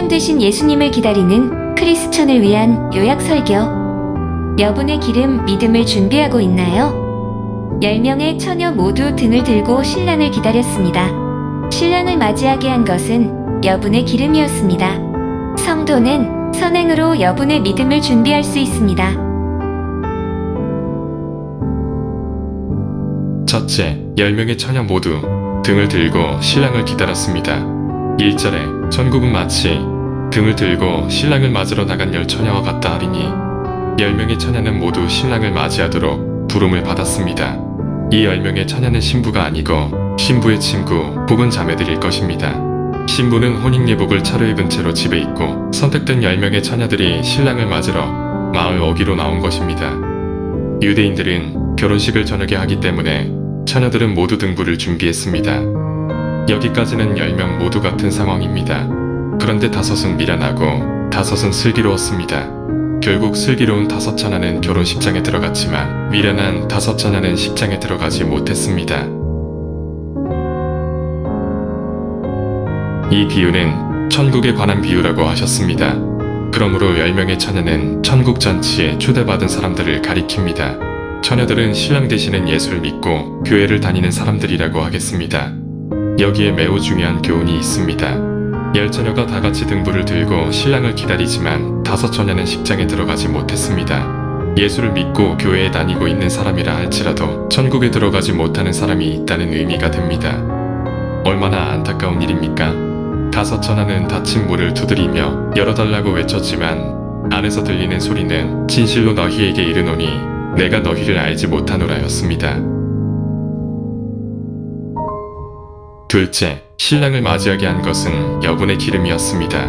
신랑 되신 예수님을 기다리는 크리스천을 위한 요약 설교. 여분의 기름 믿음을 준비하고 있나요? 10명의 처녀 모두 등을 들고 신랑을 기다렸습니다. 신랑을 맞이하게 한 것은 여분의 기름이었습니다. 성도는 선행으로 여분의 믿음을 준비할 수 있습니다. 첫째, 10명의 처녀 모두 등을 들고 신랑을 기다렸습니다. 1절에 전국은 마치 등을 들고 신랑을 맞으러 나간 10처녀와 같다 하리니 10명의 처녀는 모두 신랑을 맞이하도록 부름을 받았습니다. 이 10명의 처녀는 신부가 아니고 신부의 친구 혹은 자매들일 것입니다. 신부는 혼인예복을 차려입은 채로 집에 있고 선택된 10명의 처녀들이 신랑을 맞으러 마을 어귀로 나온 것입니다. 유대인들은 결혼식을 저녁에 하기 때문에 처녀들은 모두 등불을 준비했습니다. 여기까지는 10명 모두 같은 상황입니다. 그런데 5은 미련하고 5은 슬기로웠습니다. 결국 슬기로운 5처녀는 결혼식장에 들어갔지만 미련한 5처녀는 식장에 들어가지 못했습니다. 이 비유는 천국에 관한 비유라고 하셨습니다. 그러므로 10명의 처녀는 천국 잔치에 초대받은 사람들을 가리킵니다. 처녀들은 신랑 되시는 예수를 믿고 교회를 다니는 사람들이라고 하겠습니다. 여기에 매우 중요한 교훈이 있습니다. 10처녀가 다같이 등불을 들고 신랑을 기다리지만 5처녀는 식장에 들어가지 못했습니다. 예수를 믿고 교회에 다니고 있는 사람이라 할지라도 천국에 들어가지 못하는 사람이 있다는 의미가 됩니다. 얼마나 안타까운 일입니까? 5처녀는 닫힌 문을 두드리며 열어달라고 외쳤지만 안에서 들리는 소리는 진실로 너희에게 이르노니 내가 너희를 알지 못하노라였습니다. 둘째, 신랑을 맞이하게 한 것은 여분의 기름이었습니다.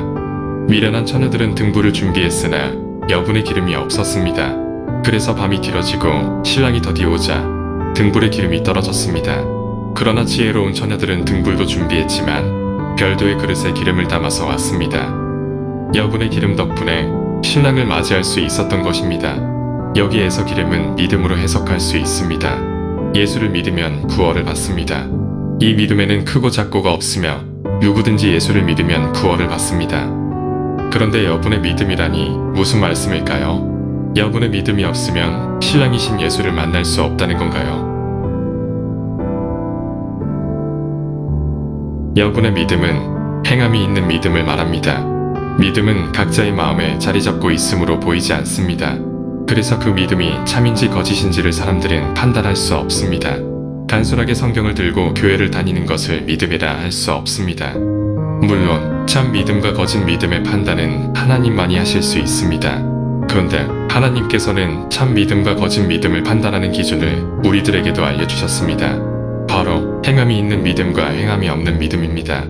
미련한 처녀들은 등불을 준비했으나 여분의 기름이 없었습니다. 그래서 밤이 길어지고 신랑이 더디 오자 등불의 기름이 떨어졌습니다. 그러나 지혜로운 처녀들은 등불도 준비했지만 별도의 그릇에 기름을 담아서 왔습니다. 여분의 기름 덕분에 신랑을 맞이할 수 있었던 것입니다. 여기에서 기름은 믿음으로 해석할 수 있습니다. 예수를 믿으면 구원을 받습니다. 이 믿음에는 크고 작고가 없으며 누구든지 예수를 믿으면 구원을 받습니다. 그런데 여분의 믿음이라니 무슨 말씀일까요? 여분의 믿음이 없으면 신랑이신 예수를 만날 수 없다는 건가요? 여분의 믿음은 행함이 있는 믿음을 말합니다. 믿음은 각자의 마음에 자리 잡고 있으므로 보이지 않습니다. 그래서 그 믿음이 참인지 거짓인지를 사람들은 판단할 수 없습니다. 단순하게 성경을 들고 교회를 다니는 것을 믿음이라 할 수 없습니다. 물론 참 믿음과 거짓 믿음의 판단은 하나님만이 하실 수 있습니다. 그런데 하나님께서는 참 믿음과 거짓 믿음을 판단하는 기준을 우리들에게도 알려주셨습니다. 바로 행함이 있는 믿음과 행함이 없는 믿음입니다.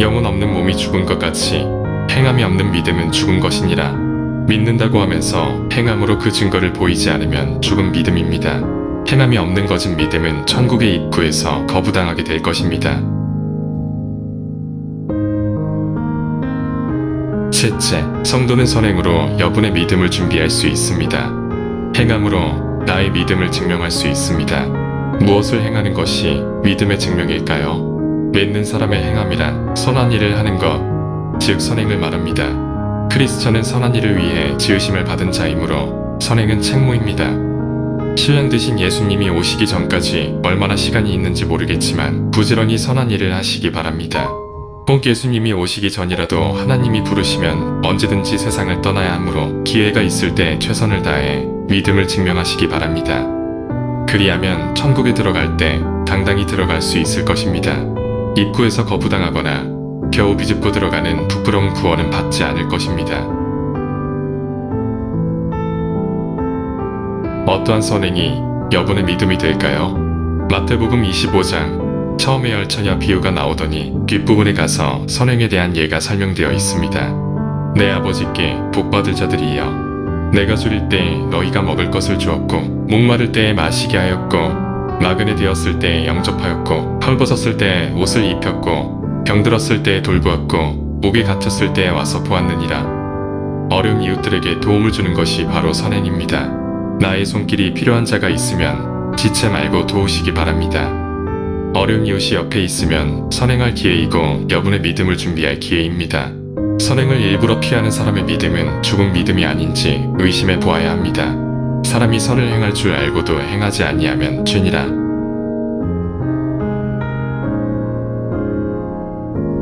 영혼 없는 몸이 죽은 것 같이 행함이 없는 믿음은 죽은 것이니라. 믿는다고 하면서 행함으로 그 증거를 보이지 않으면 죽은 믿음입니다. 행함이 없는 거짓 믿음은 천국의 입구에서 거부당하게 될 것입니다. 셋째, 성도는 선행으로 여분의 믿음을 준비할 수 있습니다. 행함으로 나의 믿음을 증명할 수 있습니다. 무엇을 행하는 것이 믿음의 증명일까요? 믿는 사람의 행함이란 선한 일을 하는 것, 즉 선행을 말합니다. 크리스천은 선한 일을 위해 지으심을 받은 자이므로 선행은 책무입니다. 신랑 되신 예수님이 오시기 전까지 얼마나 시간이 있는지 모르겠지만 부지런히 선한 일을 하시기 바랍니다. 꼭 예수님이 오시기 전이라도 하나님이 부르시면 언제든지 세상을 떠나야 하므로 기회가 있을 때 최선을 다해 믿음을 증명하시기 바랍니다. 그리하면 천국에 들어갈 때 당당히 들어갈 수 있을 것입니다. 입구에서 거부당하거나 겨우 비집고 들어가는 부끄러운 구원은 받지 않을 것입니다. 어떠한 선행이 여분의 믿음이 될까요? 마태복음 25장 처음에 10처녀 비유가 나오더니 뒷부분에 가서 선행에 대한 예가 설명되어 있습니다. 내 아버지께 복받을 자들이여, 내가 줄일 때 너희가 먹을 것을 주었고 목마를 때에 마시게 하였고 나그네 되었을 때에 영접하였고 헐벗었을 때에 옷을 입혔고 병들었을 때에 돌보았고 목에 갇혔을 때에 와서 보았느니라. 어려운 이웃들에게 도움을 주는 것이 바로 선행입니다. 나의 손길이 필요한 자가 있으면 지체 말고 도우시기 바랍니다. 어려운 이웃이 옆에 있으면 선행할 기회이고 여분의 믿음을 준비할 기회입니다. 선행을 일부러 피하는 사람의 믿음은 죽은 믿음이 아닌지 의심해 보아야 합니다. 사람이 선을 행할 줄 알고도 행하지 아니하면 죄니라.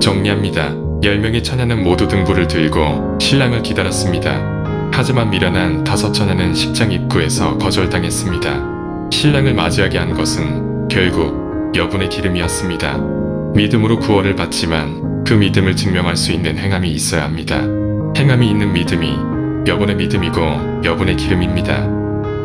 정리합니다. 10명의 처녀는 모두 등불을 들고 신랑을 기다렸습니다. 하지만 미련한 5처녀는 식장 입구에서 거절당했습니다. 신랑을 맞이하게 한 것은 결국 여분의 기름이었습니다. 믿음으로 구원을 받지만 그 믿음을 증명할 수 있는 행함이 있어야 합니다. 행함이 있는 믿음이 여분의 믿음이고 여분의 기름입니다.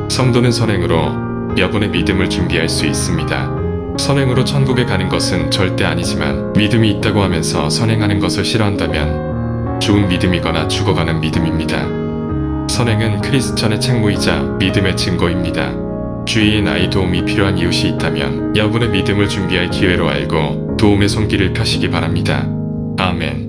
성도는 선행으로 여분의 믿음을 준비할 수 있습니다. 선행으로 천국에 가는 것은 절대 아니지만 믿음이 있다고 하면서 선행하는 것을 싫어한다면 죽은 믿음이거나 죽어가는 믿음입니다. 선행은 크리스천의 책무이자 믿음의 증거입니다. 주위에 나의 도움이 필요한 이웃이 있다면 여분의 믿음을 준비할 기회로 알고 도움의 손길을 펴시기 바랍니다. 아멘.